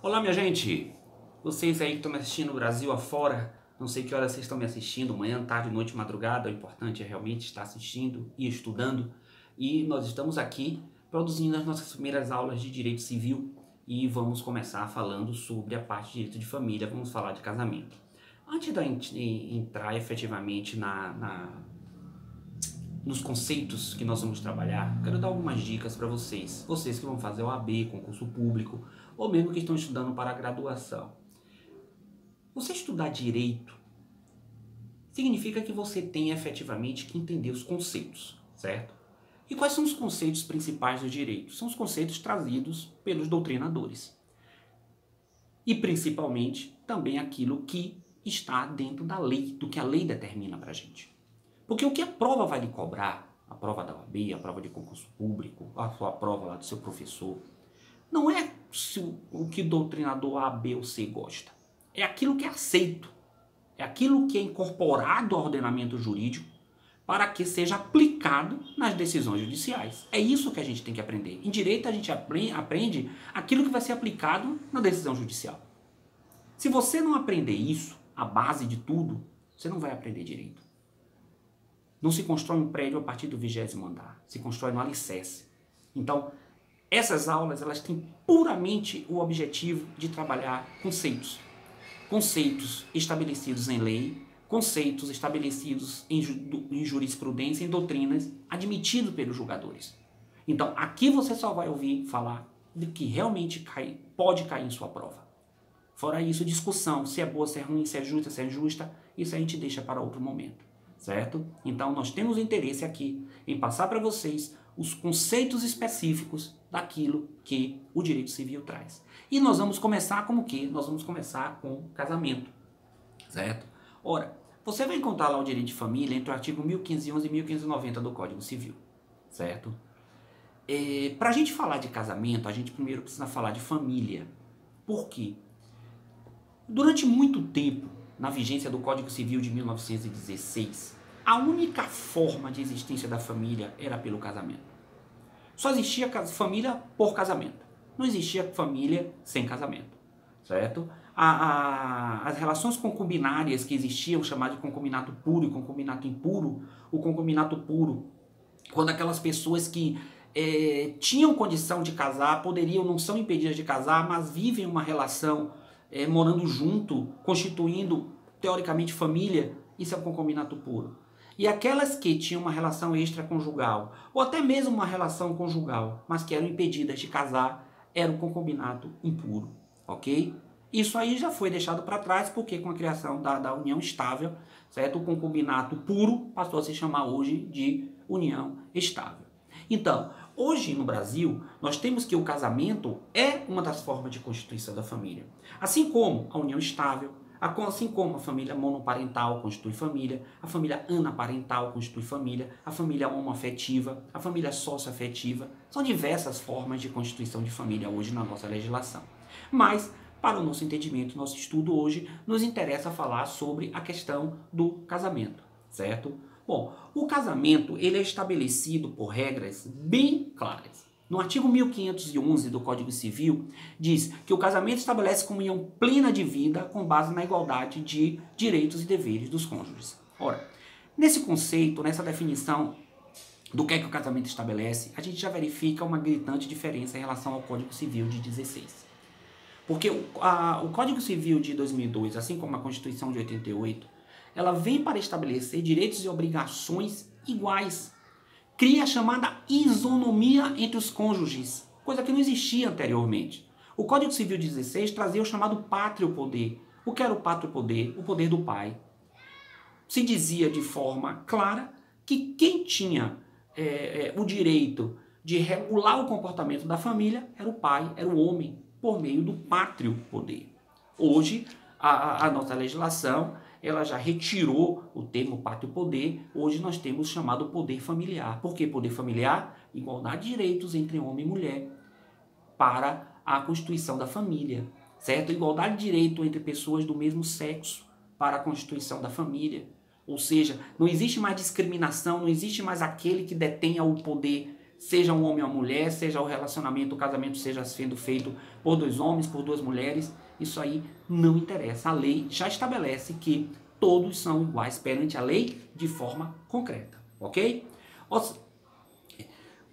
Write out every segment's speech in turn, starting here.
Olá, minha gente! Vocês aí que estão me assistindo no Brasil afora, não sei que horas vocês estão me assistindo, manhã, tarde, noite, madrugada, o importante é realmente estar assistindo e estudando. E nós estamos aqui produzindo as nossas primeiras aulas de Direito Civil e vamos começar falando sobre a parte de Direito de Família, vamos falar de casamento. Antes de entrar efetivamente nos conceitos que nós vamos trabalhar, quero dar algumas dicas para vocês que vão fazer OAB, concurso público, ou mesmo que estão estudando para a graduação. Você estudar direito significa que você tem efetivamente que entender os conceitos, certo? E quais são os conceitos principais do direito? São os conceitos trazidos pelos doutrinadores. E principalmente também aquilo que está dentro da lei, do que a lei determina para a gente. Porque o que a prova vai lhe cobrar, a prova da OAB, a prova de concurso público, a sua prova lá do seu professor, não é o que o doutrinador A, B ou C gosta. É aquilo que é aceito. É aquilo que é incorporado ao ordenamento jurídico para que seja aplicado nas decisões judiciais. É isso que a gente tem que aprender. Em direito a gente aprende aquilo que vai ser aplicado na decisão judicial. Se você não aprender isso, a base de tudo, você não vai aprender direito. Não se constrói um prédio a partir do 20º andar, se constrói no alicerce. Então, essas aulas elas têm puramente o objetivo de trabalhar conceitos. Conceitos estabelecidos em lei, conceitos estabelecidos em jurisprudência, em doutrinas, admitidos pelos julgadores. Então, aqui você só vai ouvir falar de que realmente pode cair em sua prova. Fora isso, discussão, se é boa, se é ruim, se é justa, se é injusta, isso a gente deixa para outro momento, certo? Então, nós temos interesse aqui em passar para vocês os conceitos específicos daquilo que o direito civil traz. E nós vamos começar com o quê? Nós vamos começar com casamento, certo? Ora, você vai encontrar lá o direito de família entre o artigo 1511 e 1590 do Código Civil, certo? Para a gente falar de casamento, a gente primeiro precisa falar de família. Por quê? Durante muito tempo, na vigência do Código Civil de 1916, a única forma de existência da família era pelo casamento. Só existia família por casamento. Não existia família sem casamento, certo? As relações concubinárias que existiam, chamadas de concubinato puro e concubinato impuro, o concubinato puro, quando aquelas pessoas que tinham condição de casar, não são impedidas de casar, mas vivem uma relação morando junto, constituindo, teoricamente, família, isso é o concubinato puro. E aquelas que tinham uma relação extraconjugal, ou até mesmo uma relação conjugal, mas que eram impedidas de casar, era o concubinato impuro, ok? Isso aí já foi deixado para trás, porque com a criação da união estável, certo? O concubinato puro passou a se chamar hoje de união estável. Então, hoje no Brasil, nós temos que o casamento é uma das formas de constituição da família. Assim como a união estável, assim como a família monoparental constitui família, a família anaparental constitui família, a família homoafetiva, a família socioafetiva, são diversas formas de constituição de família hoje na nossa legislação. Mas, para o nosso entendimento, nosso estudo hoje, nos interessa falar sobre a questão do casamento, certo? Bom, o casamento ele é estabelecido por regras bem claras. No artigo 1511 do Código Civil, diz que o casamento estabelece comunhão plena de vida com base na igualdade de direitos e deveres dos cônjuges. Ora, nesse conceito, nessa definição do que é que o casamento estabelece, a gente já verifica uma gritante diferença em relação ao Código Civil de 16. Porque o Código Civil de 2002, assim como a Constituição de 88, ela vem para estabelecer direitos e obrigações iguais. Cria a chamada isonomia entre os cônjuges, coisa que não existia anteriormente. O Código Civil 16 trazia o chamado pátrio poder. O que era o pátrio poder? O poder do pai. Se dizia de forma clara que quem tinha o direito de regular o comportamento da família era o pai, era o homem, por meio do pátrio poder. Hoje, a nossa legislação ela já retirou o termo pátrio poder, hoje nós temos chamado poder familiar. Por que poder familiar? Igualdade de direitos entre homem e mulher para a constituição da família, certo? Igualdade de direito entre pessoas do mesmo sexo para a constituição da família. Ou seja, não existe mais discriminação, não existe mais aquele que detenha o poder seja um homem ou uma mulher, seja o relacionamento, o casamento seja sendo feito por 2 homens, por 2 mulheres, isso aí não interessa. A lei já estabelece que todos são iguais perante a lei de forma concreta, ok?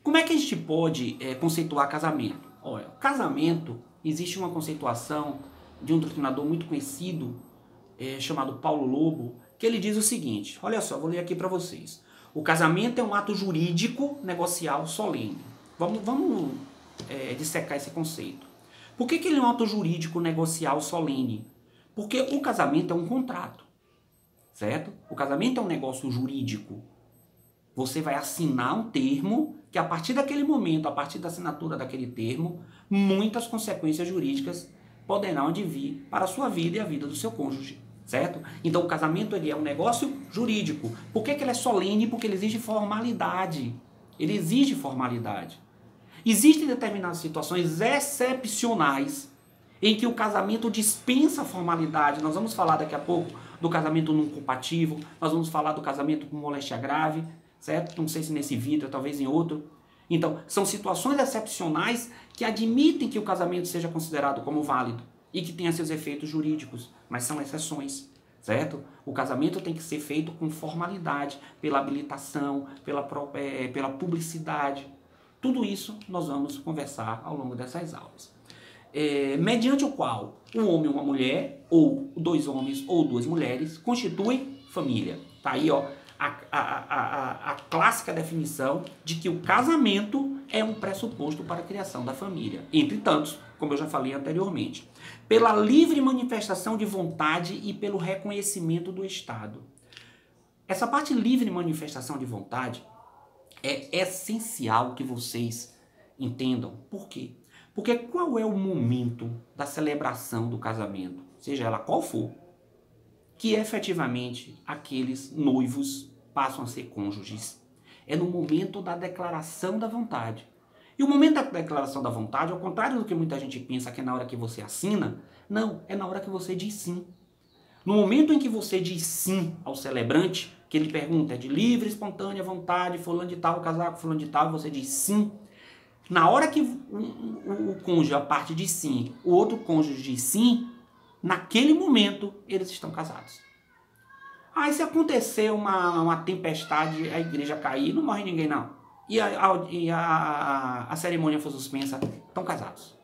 Como é que a gente pode conceituar casamento? Olha, casamento, existe uma conceituação de um doutrinador muito conhecido, chamado Paulo Lobo, que ele diz o seguinte, olha só, vou ler aqui para vocês. O casamento é um ato jurídico, negocial, solene. Vamos dissecar esse conceito. Por que ele é um ato jurídico, negocial, solene? Porque o casamento é um contrato, certo? O casamento é um negócio jurídico. Você vai assinar um termo que a partir daquele momento, a partir da assinatura daquele termo, muitas consequências jurídicas poderão advir para a sua vida e a vida do seu cônjuge, certo? Então o casamento ele é um negócio jurídico. Por que ele é solene? Porque ele exige formalidade. Ele exige formalidade. Existem determinadas situações excepcionais em que o casamento dispensa a formalidade. Nós vamos falar daqui a pouco do casamento não compatível, nós vamos falar do casamento com moléstia grave, certo? Não sei se nesse vídeo, talvez em outro. Então, são situações excepcionais que admitem que o casamento seja considerado como válido e que tenha seus efeitos jurídicos, mas são exceções, certo? O casamento tem que ser feito com formalidade, pela habilitação, pela publicidade. Tudo isso nós vamos conversar ao longo dessas aulas. Mediante o qual um homem e uma mulher, ou 2 homens ou 2 mulheres, constituem família. Tá aí, ó, a clássica definição de que o casamento é um pressuposto para a criação da família. Entre tantos, como eu já falei anteriormente, pela livre manifestação de vontade e pelo reconhecimento do Estado. Essa parte livre manifestação de vontade é essencial que vocês entendam. Por quê? Porque qual é o momento da celebração do casamento, seja ela qual for, que efetivamente aqueles noivos passam a ser cônjuges? É no momento da declaração da vontade. E o momento da declaração da vontade, ao contrário do que muita gente pensa que é na hora que você assina, não, é na hora que você diz sim. No momento em que você diz sim ao celebrante, que ele pergunta, é de livre, espontânea vontade, fulano de tal, casar com fulano de tal, você diz sim. Na hora que o cônjuge, a parte diz sim, o outro cônjuge diz sim, naquele momento eles estão casados. Aí se acontecer uma tempestade, a igreja cair, não morre ninguém não. E a cerimônia for suspensa, estão casados.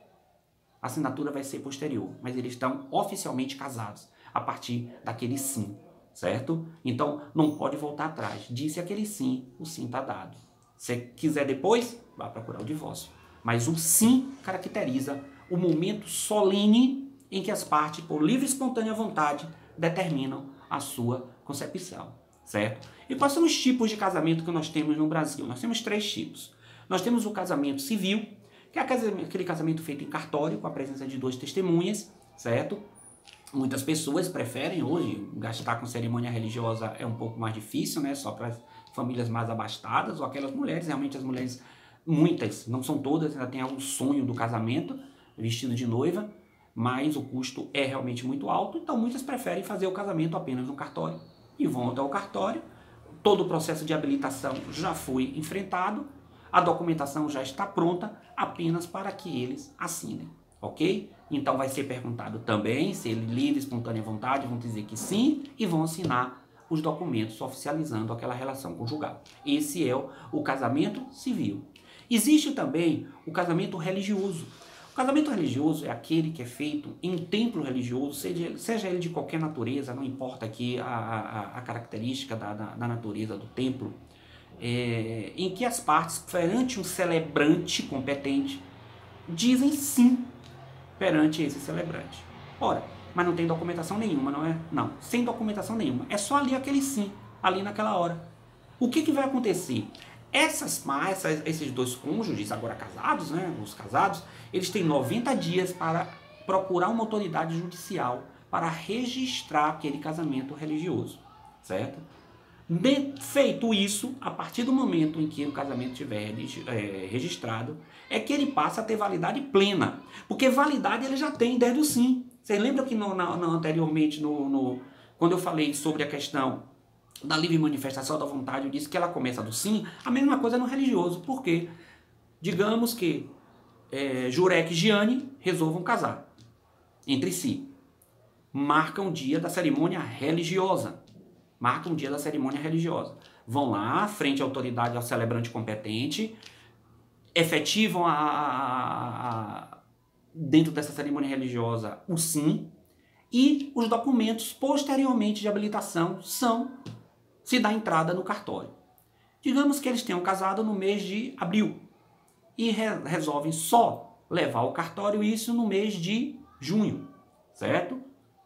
A assinatura vai ser posterior, mas eles estão oficialmente casados a partir daquele sim, certo? Então não pode voltar atrás. Disse aquele sim, o sim está dado. Se quiser depois, vá procurar o divórcio. Mas o sim caracteriza o momento solene em que as partes, por livre e espontânea vontade, determinam a sua concepção, certo? E quais são os tipos de casamento que nós temos no Brasil? Nós temos 3 tipos. Nós temos o casamento civil, que é aquele casamento feito em cartório, com a presença de 2 testemunhas, certo? Muitas pessoas preferem hoje, gastar com cerimônia religiosa é um pouco mais difícil, né? Só para as famílias mais abastadas, ou aquelas mulheres, realmente as mulheres, muitas, não são todas, ainda tem algum sonho do casamento, vestido de noiva, mas o custo é realmente muito alto, então muitas preferem fazer o casamento apenas no cartório, e vão até o cartório, todo o processo de habilitação já foi enfrentado, a documentação já está pronta, apenas para que eles assinem, ok? Então vai ser perguntado também se ele livre, espontânea vontade, vão dizer que sim, e vão assinar os documentos oficializando aquela relação conjugal. Esse é o casamento civil. Existe também o casamento religioso. O casamento religioso é aquele que é feito em templo religioso, seja ele de qualquer natureza, não importa aqui a característica da natureza do templo, em que as partes, perante um celebrante competente, dizem sim perante esse celebrante. Ora, mas não tem documentação nenhuma, não é? Não, sem documentação nenhuma. É só ali aquele sim, ali naquela hora. O que vai acontecer? Esses 2 cônjuges, agora casados, né, os casados, eles têm 90 dias para procurar uma autoridade judicial para registrar aquele casamento religioso, certo? Feito isso, a partir do momento em que o casamento estiver registrado, é que ele passa a ter validade plena. Porque validade ele já tem desde o sim. Vocês lembram que anteriormente, quando eu falei sobre a questão da livre manifestação da vontade, eu disse que ela começa do sim? A mesma coisa no religioso. Por quê? Digamos que Jurek e Giane resolvam casar entre si. Marcam o dia da cerimônia religiosa. Vão lá, frente à autoridade, ao celebrante competente, efetivam dentro dessa cerimônia religiosa o sim, e os documentos posteriormente de habilitação se dá entrada no cartório. Digamos que eles tenham casado no mês de abril e resolvem só levar ao cartório isso no mês de junho, certo?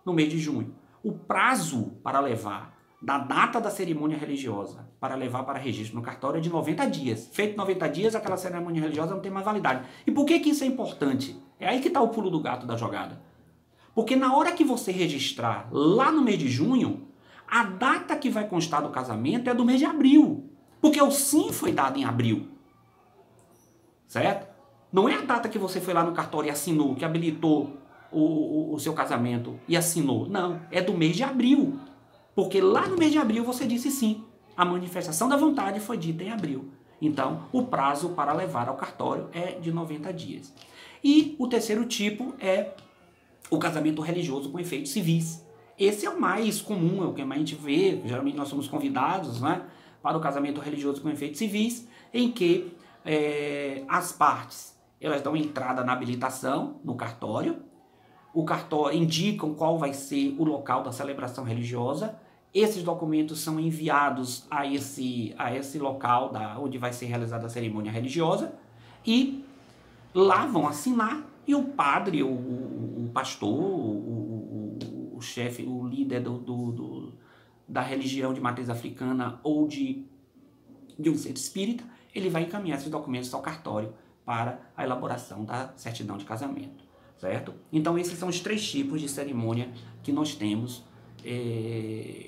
No mês de junho. O prazo para levar da data da cerimônia religiosa para levar para registro no cartório é de 90 dias. Feito 90 dias, aquela cerimônia religiosa não tem mais validade. E por que isso é importante? É aí que está o pulo do gato da jogada. Porque na hora que você registrar lá no mês de junho, a data que vai constar do casamento é do mês de abril. Porque o sim foi dado em abril. Certo? Não é a data que você foi lá no cartório e assinou, que habilitou o seu casamento e assinou. Não, é do mês de abril. Porque lá no mês de abril você disse sim. A manifestação da vontade foi dita em abril. Então, o prazo para levar ao cartório é de 90 dias. E o terceiro tipo é o casamento religioso com efeitos civis. Esse é o mais comum, é o que mais a gente vê. Geralmente nós somos convidados, né, para o casamento religioso com efeitos civis, em que as partes elas dão entrada na habilitação no cartório. O cartório indicam qual vai ser o local da celebração religiosa. Esses documentos são enviados a esse local onde vai ser realizada a cerimônia religiosa e lá vão assinar e o padre, o pastor, o chefe, o líder da religião de matriz africana ou de um centro espírita, ele vai encaminhar esses documentos ao cartório para a elaboração da certidão de casamento. Certo? Então esses são os 3 tipos de cerimônia que nós temos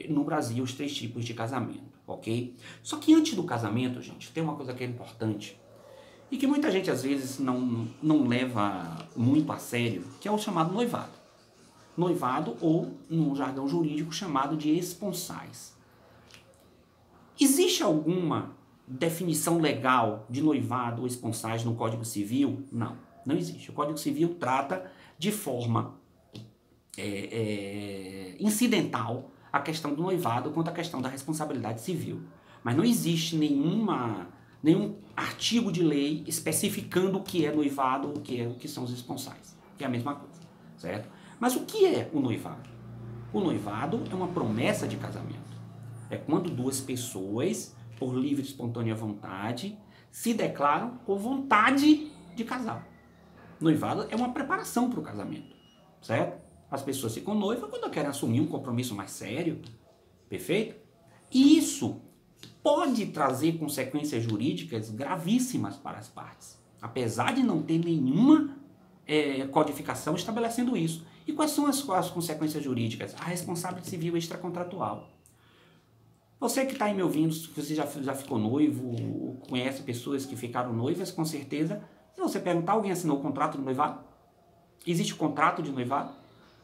no Brasil, os 3 tipos de casamento, ok? Só que antes do casamento, gente, tem uma coisa que é importante e que muita gente às vezes não leva muito a sério, que é o chamado noivado. Noivado ou, num jargão jurídico, chamado de esponsais. Existe alguma definição legal de noivado ou esponsais no Código Civil? Não. Não existe. O Código Civil trata de forma incidental a questão do noivado quanto a questão da responsabilidade civil. Mas não existe nenhum artigo de lei especificando o que é noivado, o que são os esponsais. Que é a mesma coisa, certo? Mas o que é o noivado? O noivado é uma promessa de casamento. É quando 2 pessoas, por livre e espontânea vontade, se declaram por vontade de casar. Noivado é uma preparação para o casamento, certo? As pessoas ficam noivas quando querem assumir um compromisso mais sério, perfeito? E isso pode trazer consequências jurídicas gravíssimas para as partes, apesar de não ter nenhuma codificação estabelecendo isso. E quais são as consequências jurídicas? A responsabilidade civil extracontratual. Você que está aí me ouvindo, você já ficou noivo, conhece pessoas que ficaram noivas, com certeza. Se você perguntar, alguém assinou o contrato de noivado? Existe o contrato de noivado?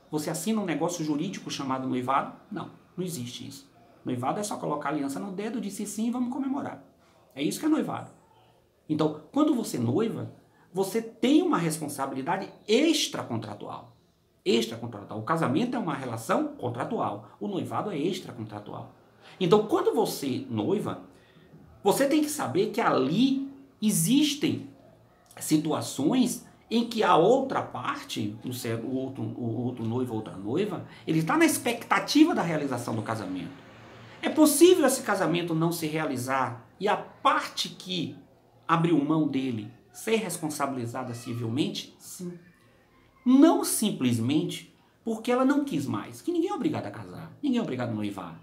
Você assina um negócio jurídico chamado noivado? Não, não existe isso. Noivado é só colocar a aliança no dedo, disse sim e vamos comemorar. É isso que é noivado. Então, quando você noiva, você tem uma responsabilidade extracontratual. Extracontratual. O casamento é uma relação contratual. O noivado é extracontratual. Então, quando você noiva, você tem que saber que ali existem situações em que a outra parte, o outro noivo ou outra noiva, ele está na expectativa da realização do casamento. É possível esse casamento não se realizar e a parte que abriu mão dele ser responsabilizada civilmente? Sim. Não simplesmente porque ela não quis mais, que ninguém é obrigado a casar, ninguém é obrigado a noivar,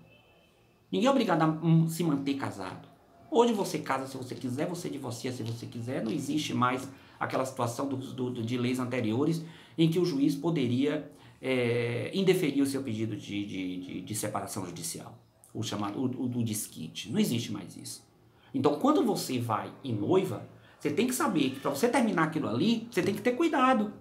ninguém é obrigado a se manter casado. Hoje você casa se você quiser, você divorcia se você quiser, não existe mais aquela situação de leis anteriores em que o juiz poderia indeferir o seu pedido de separação judicial, o chamado do desquite. Não existe mais isso. Então, quando você vai e noiva, você tem que saber que para você terminar aquilo ali, você tem que ter cuidado.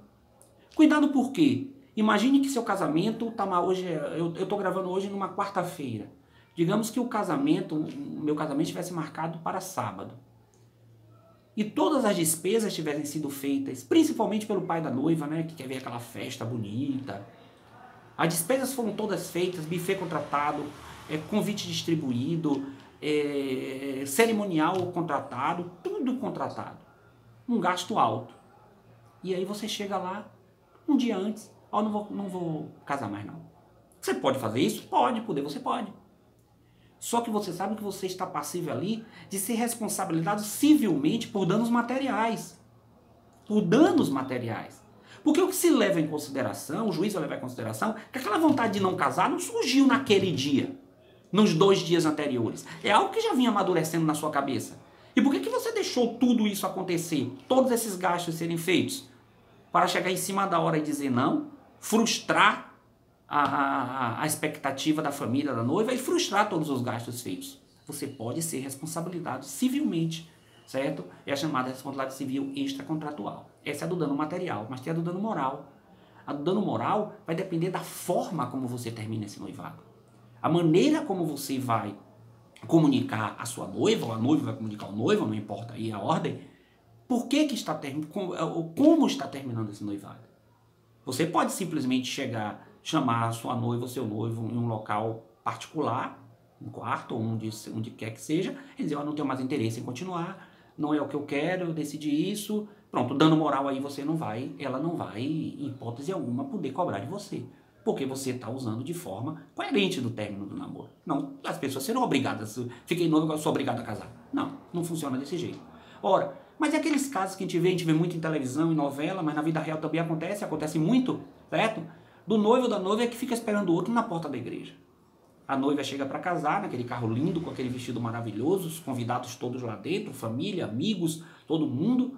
Cuidado por quê? Imagine que seu casamento está hoje, eu estou gravando hoje numa quarta-feira. Digamos que o meu casamento estivesse marcado para sábado. e todas as despesas tivessem sido feitas, principalmente pelo pai da noiva, né, que quer ver aquela festa bonita, as despesas foram todas feitas, buffet contratado, convite distribuído, cerimonial contratado, tudo contratado. Um gasto alto. E aí você chega lá, um dia antes, não vou casar mais não. Você pode fazer isso? Pode, você pode. Só que você sabe que você está passível ali de ser responsabilizado civilmente por danos materiais. Por danos materiais. Porque o que se leva em consideração, o juiz vai levar em consideração, que aquela vontade de não casar não surgiu naquele dia, nos 2 dias anteriores. É algo que já vinha amadurecendo na sua cabeça. E por que você deixou tudo isso acontecer? Todos esses gastos serem feitos? Para chegar em cima da hora e dizer não? Frustrar a expectativa da família da noiva e frustrar todos os gastos feitos. Você pode ser responsabilizado civilmente, certo? É a chamada responsabilidade civil extracontratual. Essa é a do dano material, mas tem a do dano moral. A do dano moral vai depender da forma como você termina esse noivado. A maneira como você vai comunicar a sua noiva, ou a noiva vai comunicar ao noivo, não importa aí a ordem, por que está como está terminando esse noivado. Você pode simplesmente chamar a sua noiva ou seu noivo em um local particular, um quarto ou onde quer que seja, e dizer, eu não tenho mais interesse em continuar, não é o que eu quero, eu decidi isso, pronto, dano moral aí ela não vai, em hipótese alguma, poder cobrar de você, porque você está usando de forma coerente do término do namoro. Não, as pessoas serão obrigadas, fiquei noivo, eu sou obrigado a casar. Não funciona desse jeito. Ora, mas é aqueles casos que a gente vê muito em televisão, em novela, mas na vida real também acontece muito, certo? Do noivo ou da noiva que fica esperando o outro na porta da igreja. A noiva chega para casar, naquele carro lindo, com aquele vestido maravilhoso, os convidados todos lá dentro, família, amigos, todo mundo,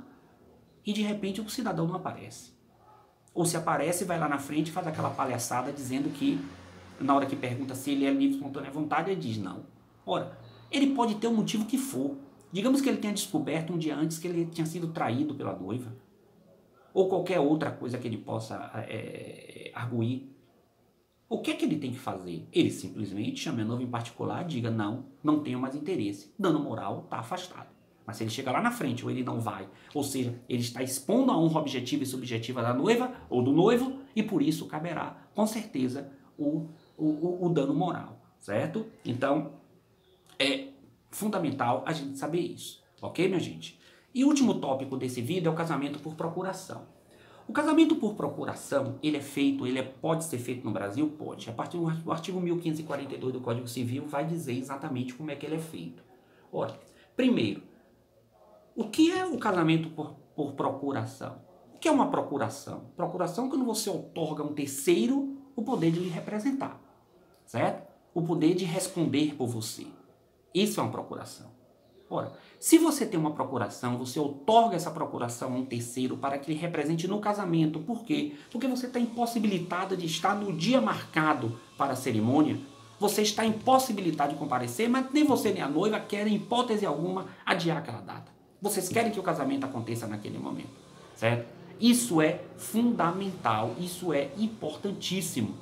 e de repente o cidadão não aparece. Ou se aparece, vai lá na frente e faz aquela palhaçada dizendo que, na hora que pergunta se ele é livre, espontânea vontade, ele diz não. Ora, ele pode ter o motivo que for. Digamos que ele tenha descoberto um dia antes que ele tinha sido traído pela noiva, ou qualquer outra coisa que ele possa arguir. O que é que ele tem que fazer? Ele simplesmente chama a noiva em particular, diga não tenho mais interesse. Dano moral, está afastado. Mas se ele chega lá na frente ou ele não vai, ou seja, ele está expondo a honra objetiva e subjetiva da noiva ou do noivo, e por isso caberá, com certeza, o dano moral, certo? Então, é fundamental a gente saber isso, ok, minha gente? E o último tópico desse vídeo é o casamento por procuração. O casamento por procuração, pode ser feito no Brasil? Pode. A partir do artigo 1542 do Código Civil vai dizer exatamente como é que ele é feito. Ora, primeiro, o que é o casamento por procuração? O que é uma procuração? Procuração é quando você outorga a um terceiro o poder de lhe representar, certo? O poder de responder por você. Isso é uma procuração. Ora, se você tem uma procuração, você outorga essa procuração a um terceiro para que ele represente no casamento. Por quê? Porque você está impossibilitado de estar no dia marcado para a cerimônia. Você está impossibilitado de comparecer, mas nem você nem a noiva querem, em hipótese alguma, adiar aquela data. Vocês querem que o casamento aconteça naquele momento, certo? Isso é fundamental, isso é importantíssimo.